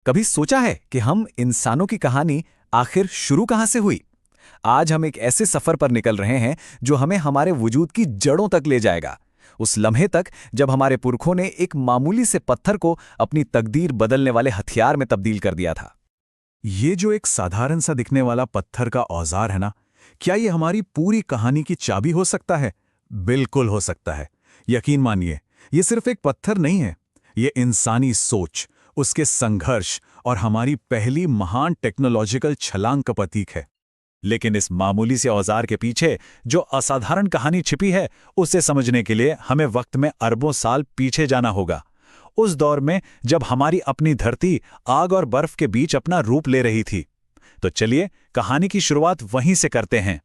कभी सोचा है कि हम इंसानों की कहानी आखिर शुरू कहां से हुई? आज हम एक ऐसे सफर पर निकल रहे हैं जो हमें हमारे वजूद की जड़ों तक ले जाएगा। उस लम्हे तक जब हमारे पुरखों ने एक मामूली से पत्थर को अपनी तकदीर बदलने वाले हथियार में तब्दील कर दिया था। ये जो एक साधारण सा दिखने वाला पत्थर का औजार है ना, क्या ये हमारी पूरी कहानी की चाबी हो सकता है? बिल्कुल हो सकता है। यकीन मानिए, ये सिर्फ एक पत्थर नहीं है। ये इंसानी सोच, उसके संघर्ष और हमारी पहली महान टेक्नोलॉजिकल छलांग का प्रतीक है। लेकिन इस मामूली से औजार के पीछे जो असाधारण कहानी छिपी है, उसे समझने के लिए हमें वक्त में अरबों साल पीछे जाना होगा। उस दौर में जब हमारी अपनी धरती आग और बर्फ के बीच अपना रूप ले रही थी। तो चलिए कहानी की शुरुआत वहीं से करते हैं।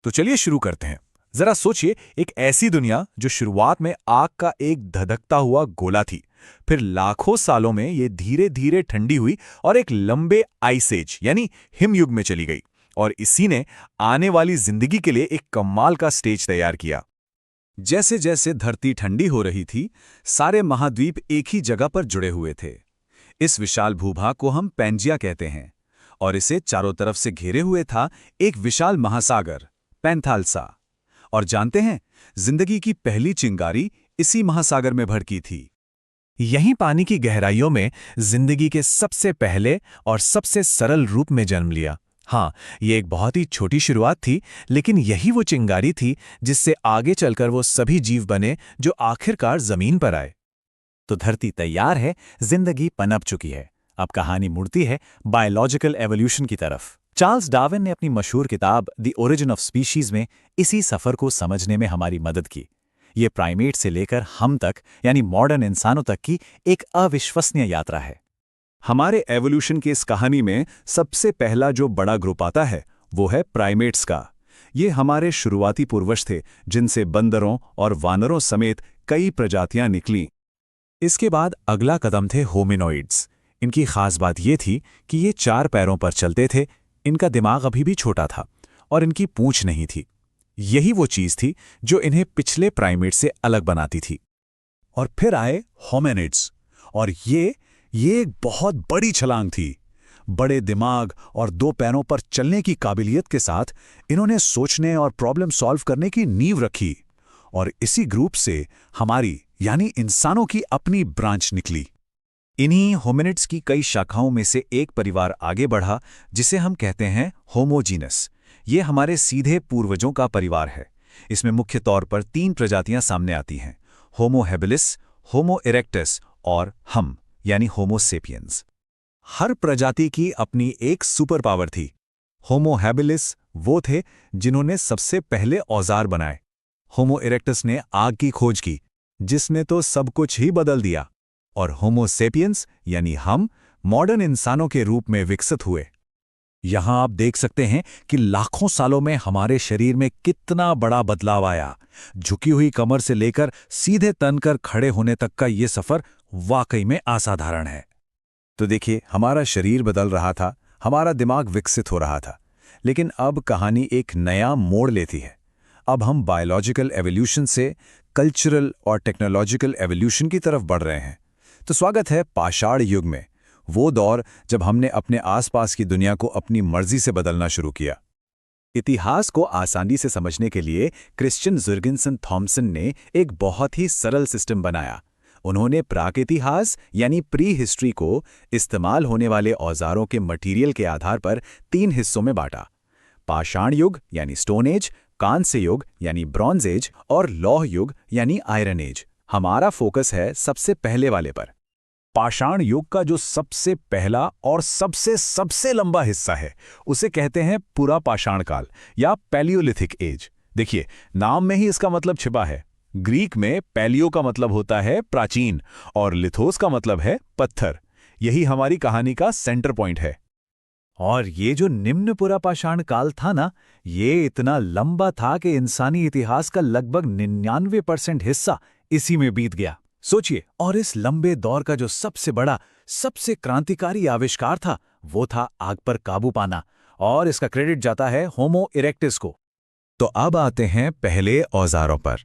तो चलिए शुरू करते हैं। जरा सोचिए, एक ऐसी दुनिया जो शुरुआत में आग का एक धधकता हुआ गोला थी, फिर लाखों सालों में ये धीरे धीरे ठंडी हुई और एक लंबे आइस एज यानी हिमयुग में चली गई। और इसी ने आने वाली जिंदगी के लिए एक कमाल का स्टेज तैयार किया। जैसे जैसे धरती ठंडी हो रही थी, सारे महाद्वीप एक ही जगह पर जुड़े हुए थे। इस विशाल भूभाग को हम पैंजिया कहते हैं, और इसे चारों तरफ से घेरे हुए था एक विशाल महासागर, पैंथालसा। और जानते हैं, जिंदगी की पहली चिंगारी इसी महासागर में भड़की थी। यहीं पानी की गहराइयों में जिंदगी के सबसे पहले और सबसे सरल रूप में जन्म लिया। हाँ, ये एक बहुत ही छोटी शुरुआत थी, लेकिन यही वो चिंगारी थी जिससे आगे चलकर वो सभी जीव बने जो आखिरकार जमीन पर आए। तो धरती तैयार है, जिंदगी पनप चुकी है। अब कहानी मुड़ती है बायोलॉजिकल एवोल्यूशन की तरफ। चार्ल्स डार्विन ने अपनी मशहूर किताब द ओरिजिन ऑफ स्पीशीज में इसी सफर को समझने में हमारी मदद की। ये प्राइमेट से लेकर हम तक यानी मॉडर्न इंसानों तक की एक अविश्वसनीय यात्रा है। हमारे एवोल्यूशन की इस कहानी में सबसे पहला जो बड़ा ग्रुप आता है वो है प्राइमेट्स का। ये हमारे शुरुआती पूर्वज थे, जिनसे बंदरों और वानरों समेत कई प्रजातियां निकलीं। इसके बाद अगला कदम थे होमिनोइड्स। इनकी खास बात ये थी कि ये 4 पैरों पर चलते थे, इनका दिमाग अभी भी छोटा था और इनकी पूंछ नहीं थी। यही वो चीज थी जो इन्हें पिछले प्राइमेट से अलग बनाती थी। और फिर आए होमिनिड्स, और ये एक बहुत बड़ी छलांग थी। बड़े दिमाग और 2 पैरों पर चलने की काबिलियत के साथ इन्होंने सोचने और प्रॉब्लम सॉल्व करने की नींव रखी। और इसी ग्रुप से हमारी यानी इंसानों की अपनी ब्रांच निकली। इन्हीं होमिनिड्स की कई शाखाओं में से एक परिवार आगे बढ़ा, जिसे हम कहते हैं होमोजीनस। ये हमारे सीधे पूर्वजों का परिवार है। इसमें मुख्य तौर पर 3 प्रजातियां सामने आती हैं: होमो हैबिलिस, होमो इरेक्टस और हम यानी होमो सेपियंस। हर प्रजाति की अपनी एक सुपर पावर थी। होमो हैबिलिस वो थे जिन्होंने सबसे पहले औजार बनाए। होमो इरेक्टस ने आग की खोज की, जिसने तो सब कुछ ही बदल दिया। और होमो सेपियंस यानी हम मॉडर्न इंसानों के रूप में विकसित हुए। यहां आप देख सकते हैं कि लाखों सालों में हमारे शरीर में कितना बड़ा बदलाव आया। झुकी हुई कमर से लेकर सीधे तनकर खड़े होने तक का ये सफर वाकई में असाधारण है। तो देखिए, हमारा शरीर बदल रहा था, हमारा दिमाग विकसित हो रहा था, लेकिन अब कहानी एक नया मोड़ लेती है। अब हम बायोलॉजिकल एवोल्यूशन से कल्चरल और टेक्नोलॉजिकल एवोल्यूशन की तरफ बढ़ रहे हैं। तो स्वागत है पाषाण युग में, वो दौर जब हमने अपने आसपास की दुनिया को अपनी मर्जी से बदलना शुरू किया। इतिहास को आसानी से समझने के लिए क्रिश्चियन जुर्गेनसन थॉमसन ने एक बहुत ही सरल सिस्टम बनाया। उन्होंने प्राक-इतिहास यानी प्री हिस्ट्री को इस्तेमाल होने वाले औजारों के मटीरियल के आधार पर 3 हिस्सों में बांटा: पाषाण युग यानी स्टोन एज, कांस्य युग यानी ब्रॉन्ज एज और लौह युग यानी आयरन एज। हमारा फोकस है सबसे पहले वाले पर। पाषाण युग का जो सबसे पहला और सबसे लंबा हिस्सा है, उसे कहते हैं पुरा पाषाण काल या पैलियोलिथिक एज। देखिए, नाम में ही इसका मतलब छिपा है। ग्रीक में पैलियो का मतलब होता है प्राचीन और लिथोस का मतलब है पत्थर। यही हमारी कहानी का सेंटर पॉइंट है। और ये जो निम्न पुरा पाषाण काल था ना, ये इतना लंबा था कि इंसानी इतिहास का लगभग 99% हिस्सा इसी में बीत गया। सोचिए, और इस लंबे दौर का जो सबसे बड़ा, सबसे क्रांतिकारी आविष्कार था, वो था आग पर काबू पाना, और इसका क्रेडिट जाता है होमो इरेक्टस को। तो अब आते हैं पहले औजारों पर।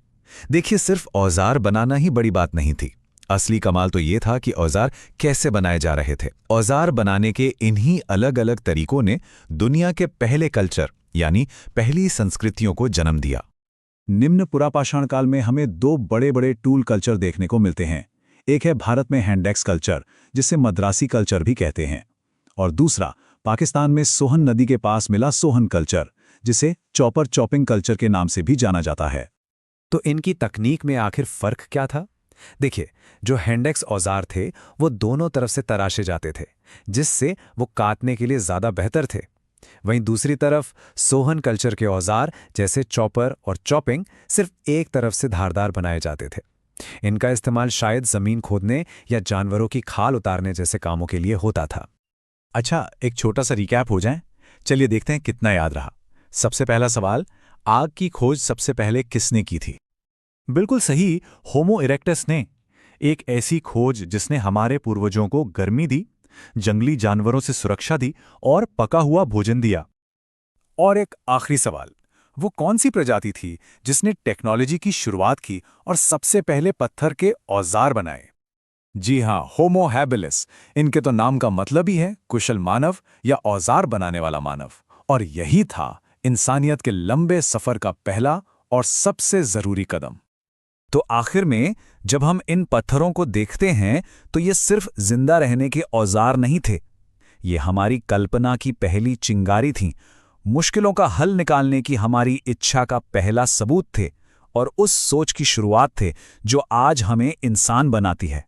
देखिए, सिर्फ औजार बनाना ही बड़ी बात नहीं थी। असली कमाल तो ये था कि औजार कैसे बनाए जा रहे थे। औजार बनाने के इन्हीं अलग अलग तरीकों ने दुनिया के पहले कल्चर यानी पहली संस्कृतियों को जन्म दिया। निम्न पुरापाषाण काल में हमें दो बड़े बड़े टूल कल्चर देखने को मिलते हैं। एक है भारत में हैंडेक्स कल्चर, जिसे मद्रासी कल्चर भी कहते हैं, और दूसरा पाकिस्तान में सोहन नदी के पास मिला सोहन कल्चर, जिसे चॉपर चॉपिंग कल्चर के नाम से भी जाना जाता है। तो इनकी तकनीक में आखिर फर्क क्या था? देखिए, जो हैंडेक्स औजार थे वो दोनों तरफ से तराशे जाते थे, जिससे वो काटने के लिए ज़्यादा बेहतर थे। वहीं दूसरी तरफ सोहन कल्चर के औजार जैसे चॉपर और चॉपिंग सिर्फ एक तरफ से धारदार बनाए जाते थे। इनका इस्तेमाल शायद ज़मीन खोदने या जानवरों की खाल उतारने जैसे कामों के लिए होता था। अच्छा, एक छोटा सा रिकैप हो जाए। चलिए देखते हैं कितना याद रहा। सबसे पहला सवाल, आग की खोज सबसे पहले किसने की थी? बिल्कुल सही, होमो इरेक्टस ने। एक ऐसी खोज जिसने हमारे पूर्वजों को गर्मी दी, जंगली जानवरों से सुरक्षा दी और पका हुआ भोजन दिया। और एक आखिरी सवाल, वो कौन सी प्रजाति थी जिसने टेक्नोलॉजी की शुरुआत की और सबसे पहले पत्थर के औजार बनाए? जी हां, होमो हैबिलिस। इनके तो नाम का मतलब ही है कुशल मानव या औजार बनाने वाला मानव। और यही था इंसानियत के लंबे सफर का पहला और सबसे जरूरी कदम। तो आखिर में जब हम इन पत्थरों को देखते हैं तो ये सिर्फ जिंदा रहने के औजार नहीं थे, ये हमारी कल्पना की पहली चिंगारी थीं, मुश्किलों का हल निकालने की हमारी इच्छा का पहला सबूत थे और उस सोच की शुरुआत थे जो आज हमें इंसान बनाती है।